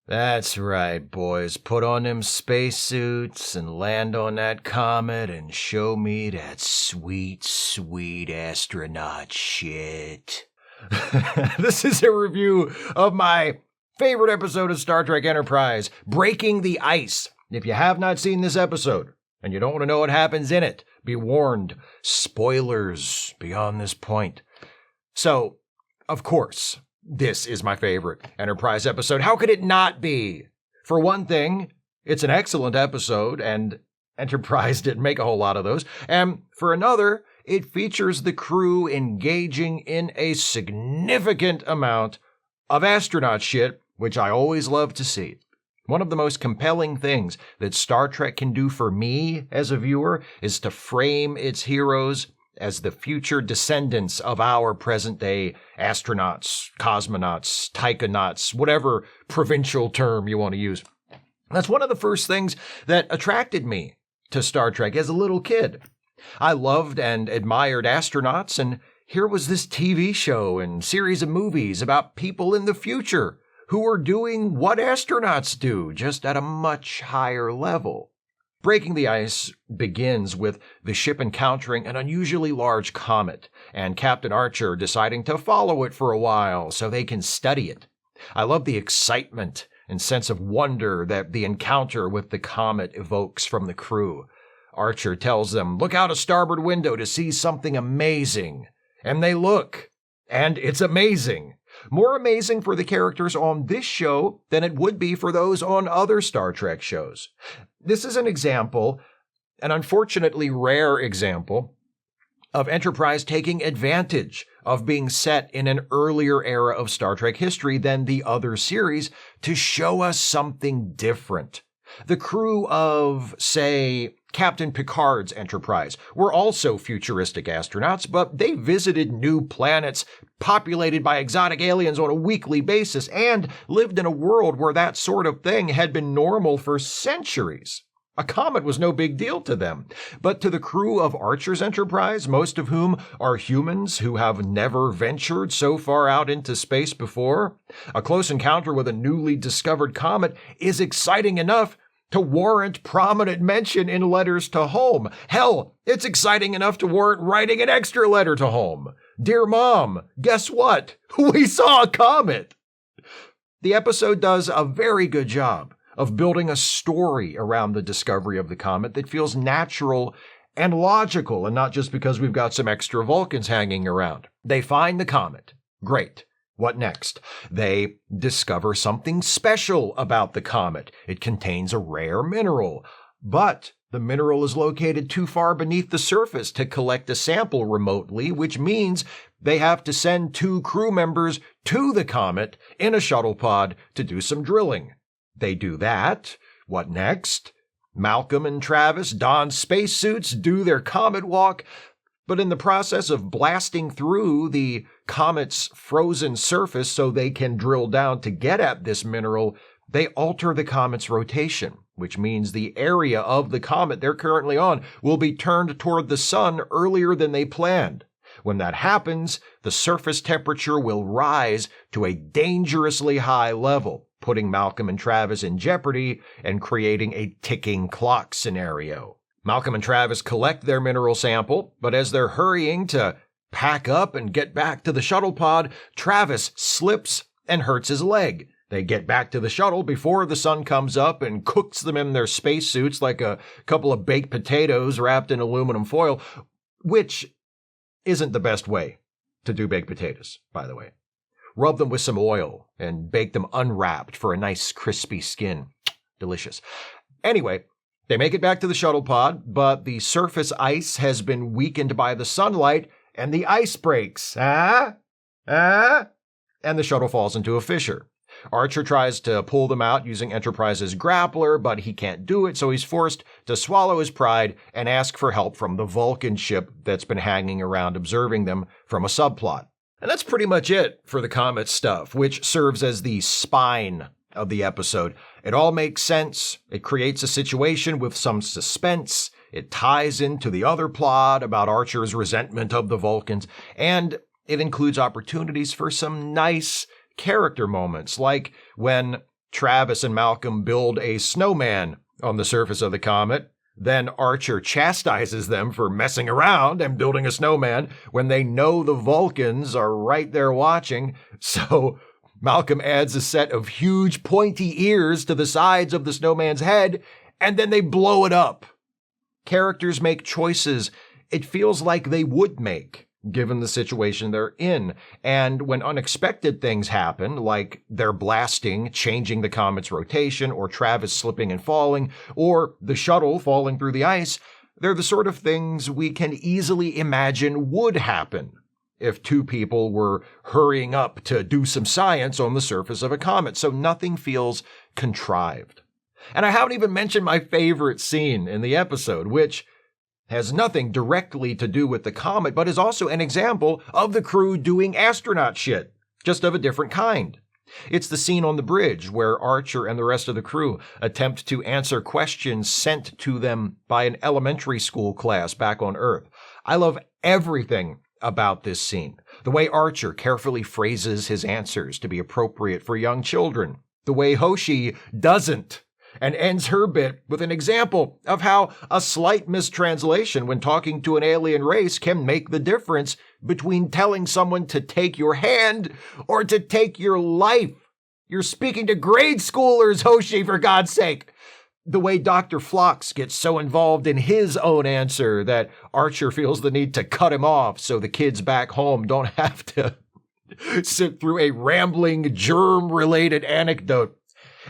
That's right, boys. Put on them spacesuits and land on that comet and show me that sweet, sweet astronaut shit. This is a review of my favorite episode of Star Trek Enterprise, Breaking the Ice. If you have not seen this episode and you don't want to know what happens in it, be warned, spoilers beyond this point. So, of course, this is my favorite Enterprise episode. How could it not be? For one thing, it's an excellent episode, and Enterprise didn't make a whole lot of those. And for another, it features the crew engaging in a significant amount of astronaut shit, which I always love to see. One of the most compelling things that Star Trek can do for me as a viewer is to frame its heroes as the future descendants of our present-day astronauts, cosmonauts, taikonauts, whatever provincial term you want to use. That's one of the first things that attracted me to Star Trek as a little kid. I loved and admired astronauts, and here was this TV show and series of movies about people in the future who were doing what astronauts do, just at a much higher level. Breaking the Ice begins with the ship encountering an unusually large comet, and Captain Archer deciding to follow it for a while so they can study it. I love the excitement and sense of wonder that the encounter with the comet evokes from the crew. Archer tells them, "Look out a starboard window to see something amazing." And they look, and it's amazing. More amazing for the characters on this show than it would be for those on other Star Trek shows. This is an example, an unfortunately rare example, of Enterprise taking advantage of being set in an earlier era of Star Trek history than the other series to show us something different. The crew of, say, Captain Picard's Enterprise were also futuristic astronauts, but they visited new planets populated by exotic aliens on a weekly basis and lived in a world where that sort of thing had been normal for centuries. A comet was no big deal to them, but to the crew of Archer's Enterprise, most of whom are humans who have never ventured so far out into space before, a close encounter with a newly discovered comet is exciting enough to warrant prominent mention in letters to home. Hell, it's exciting enough to warrant writing an extra letter to home. Dear Mom, guess what? We saw a comet! The episode does a very good job of building a story around the discovery of the comet that feels natural and logical, and not just because we've got some extra Vulcans hanging around. They find the comet. Great. What next? They discover something special about the comet. It contains a rare mineral, but the mineral is located too far beneath the surface to collect a sample remotely, which means they have to send 2 crew members to the comet in a shuttle pod to do some drilling. They do that. What next? Malcolm and Travis don spacesuits, do their comet walk, but in the process of blasting through the comet's frozen surface so they can drill down to get at this mineral, they alter the comet's rotation, which means the area of the comet they're currently on will be turned toward the sun earlier than they planned. When that happens, the surface temperature will rise to a dangerously high level, putting Malcolm and Travis in jeopardy and creating a ticking clock scenario. Malcolm and Travis collect their mineral sample, but as they're hurrying to pack up and get back to the shuttle pod, Travis slips and hurts his leg. They get back to the shuttle before the sun comes up and cooks them in their spacesuits like a couple of baked potatoes wrapped in aluminum foil, which isn't the best way to do baked potatoes, by the way. Rub them with some oil and bake them unwrapped for a nice crispy skin. Delicious. Anyway, they make it back to the shuttle pod, but the surface ice has been weakened by the sunlight, and the ice breaks. And the shuttle falls into a fissure. Archer tries to pull them out using Enterprise's grappler, but he can't do it, so he's forced to swallow his pride and ask for help from the Vulcan ship that's been hanging around observing them from a subplot. And that's pretty much it for the Comet stuff, which serves as the spine of the episode. It all makes sense. It creates a situation with some suspense. It ties into the other plot about Archer's resentment of the Vulcans, and it includes opportunities for some nice character moments, like when Travis and Malcolm build a snowman on the surface of the comet. Then Archer chastises them for messing around and building a snowman when they know the Vulcans are right there watching. So Malcolm adds a set of huge pointy ears to the sides of the snowman's head, and then they blow it up. Characters make choices it feels like they would make, given the situation they're in. And when unexpected things happen, like their blasting, changing the comet's rotation, or Travis slipping and falling, or the shuttle falling through the ice, they're the sort of things we can easily imagine would happen if two people were hurrying up to do some science on the surface of a comet. So nothing feels contrived. And I haven't even mentioned my favorite scene in the episode, which has nothing directly to do with the comet, but is also an example of the crew doing astronaut shit, just of a different kind. It's the scene on the bridge where Archer and the rest of the crew attempt to answer questions sent to them by an elementary school class back on Earth. I love everything about this scene. The way Archer carefully phrases his answers to be appropriate for young children. The way Hoshi doesn't, and ends her bit with an example of how a slight mistranslation when talking to an alien race can make the difference between telling someone to take your hand or to take your life. You're speaking to grade schoolers, Hoshi, for God's sake. The way Dr. Phlox gets so involved in his own answer that Archer feels the need to cut him off so the kids back home don't have to sit through a rambling germ-related anecdote.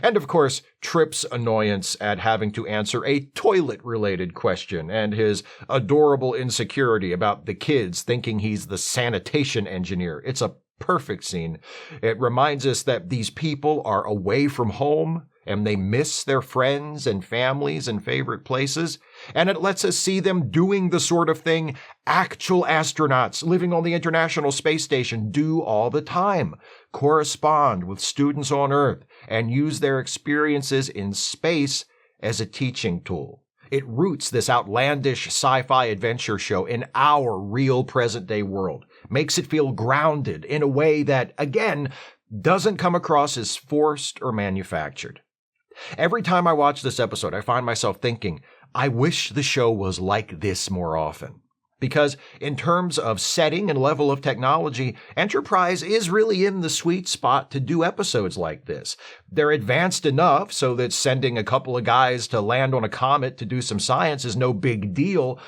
And of course, Trip's annoyance at having to answer a toilet-related question and his adorable insecurity about the kids thinking he's the sanitation engineer. It's a perfect scene. It reminds us that these people are away from home and they miss their friends and families and favorite places. And it lets us see them doing the sort of thing actual astronauts living on the International Space Station do all the time. Correspond with students on Earth and use their experiences in space as a teaching tool. It roots this outlandish sci-fi adventure show in our real present-day world, makes it feel grounded in a way that, again, doesn't come across as forced or manufactured. Every time I watch this episode, I find myself thinking, I wish the show was like this more often. Because in terms of setting and level of technology, Enterprise is really in the sweet spot to do episodes like this. They're advanced enough so that sending a couple of guys to land on a comet to do some science is no big deal,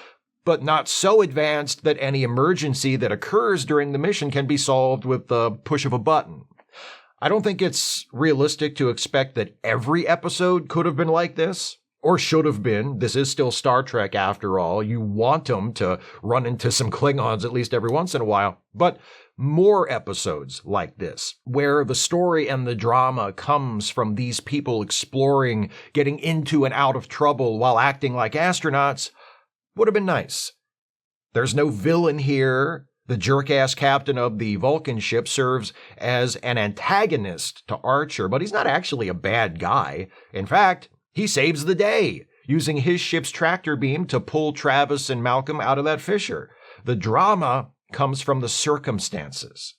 but not so advanced that any emergency that occurs during the mission can be solved with the push of a button. I don't think it's realistic to expect that every episode could have been like this. Or should have been. This is still Star Trek after all. You want them to run into some Klingons at least every once in a while. But more episodes like this, where the story and the drama comes from these people exploring, getting into and out of trouble while acting like astronauts, would have been nice. There's no villain here. The jerk-ass captain of the Vulcan ship serves as an antagonist to Archer, but he's not actually a bad guy. In fact, he saves the day, using his ship's tractor beam to pull Travis and Malcolm out of that fissure. The drama comes from the circumstances.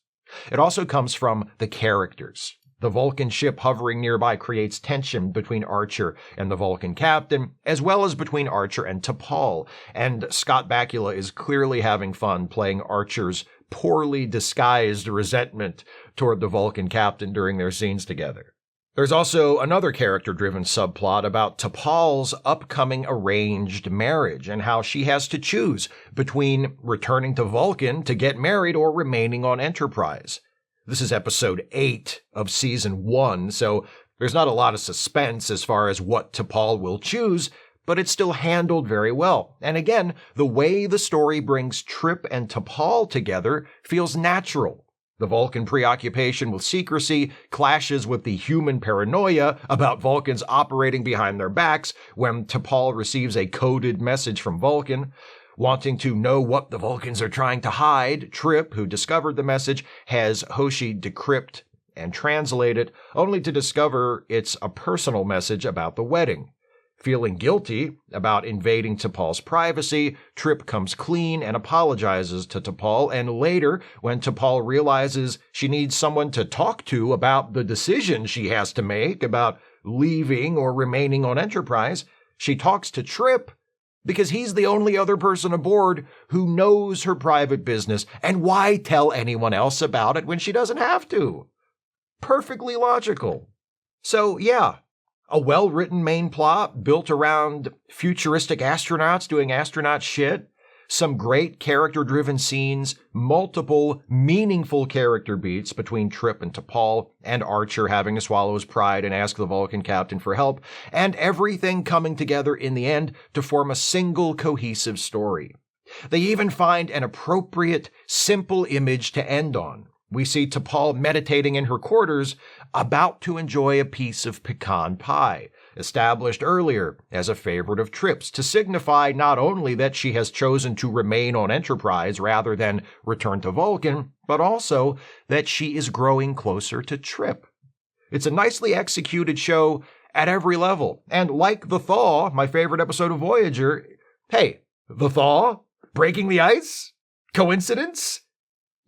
It also comes from the characters. The Vulcan ship hovering nearby creates tension between Archer and the Vulcan captain, as well as between Archer and T'Pol. And Scott Bakula is clearly having fun playing Archer's poorly disguised resentment toward the Vulcan captain during their scenes together. There's also another character-driven subplot about T'Pol's upcoming arranged marriage and how she has to choose between returning to Vulcan to get married or remaining on Enterprise. This is episode 8 of season 1, so there's not a lot of suspense as far as what T'Pol will choose, but it's still handled very well. And again, the way the story brings Trip and T'Pol together feels natural. The Vulcan preoccupation with secrecy clashes with the human paranoia about Vulcans operating behind their backs when T'Pol receives a coded message from Vulcan. Wanting to know what the Vulcans are trying to hide, Trip, who discovered the message, has Hoshi decrypt and translate it, only to discover it's a personal message about the wedding. Feeling guilty about invading T'Pol's privacy, Trip comes clean and apologizes to T'Pol, and later, when T'Pol realizes she needs someone to talk to about the decision she has to make about leaving or remaining on Enterprise, she talks to Trip because he's the only other person aboard who knows her private business, and why tell anyone else about it when she doesn't have to? Perfectly logical. So, yeah. A well-written main plot built around futuristic astronauts doing astronaut shit, some great character-driven scenes, multiple meaningful character beats between Trip and T'Pol, and Archer having to swallow his pride and ask the Vulcan captain for help, and everything coming together in the end to form a single cohesive story. They even find an appropriate, simple image to end on. We see T'Pol meditating in her quarters, about to enjoy a piece of pecan pie, established earlier as a favorite of Trip's, to signify not only that she has chosen to remain on Enterprise rather than return to Vulcan, but also that she is growing closer to Trip. It's a nicely executed show at every level, and like The Thaw, my favorite episode of Voyager, hey, The Thaw? Breaking the ice? Coincidence?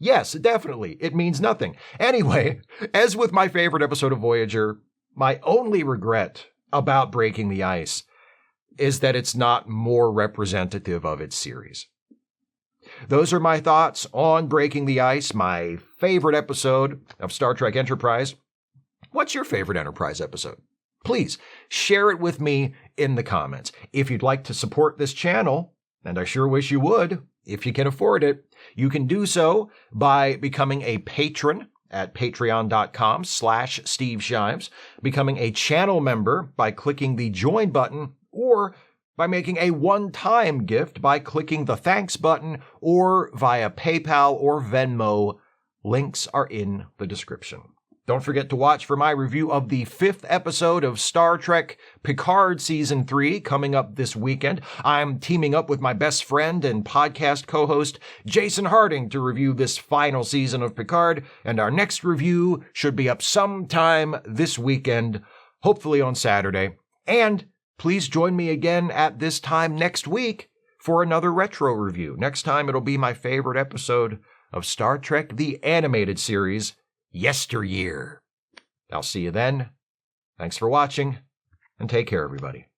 Yes, definitely. It means nothing. Anyway, as with my favorite episode of Voyager, my only regret about Breaking the Ice is that it's not more representative of its series. Those are my thoughts on Breaking the Ice, my favorite episode of Star Trek Enterprise. What's your favorite Enterprise episode? Please share it with me in the comments. If you'd like to support this channel, and I sure wish you would, if you can afford it, you can do so by becoming a patron at patreon.com/Steve Shives, becoming a channel member by clicking the join button, or by making a one-time gift by clicking the thanks button, or via PayPal or Venmo. Links are in the description. Don't forget to watch for my review of the 5th episode of Star Trek Picard Season 3 coming up this weekend. I'm teaming up with my best friend and podcast co-host Jason Harding to review this final season of Picard, and our next review should be up sometime this weekend, hopefully on Saturday. And please join me again at this time next week for another retro review. Next time it'll be my favorite episode of Star Trek the Animated Series, Yesteryear. I'll see you then. Thanks for watching, and take care, everybody.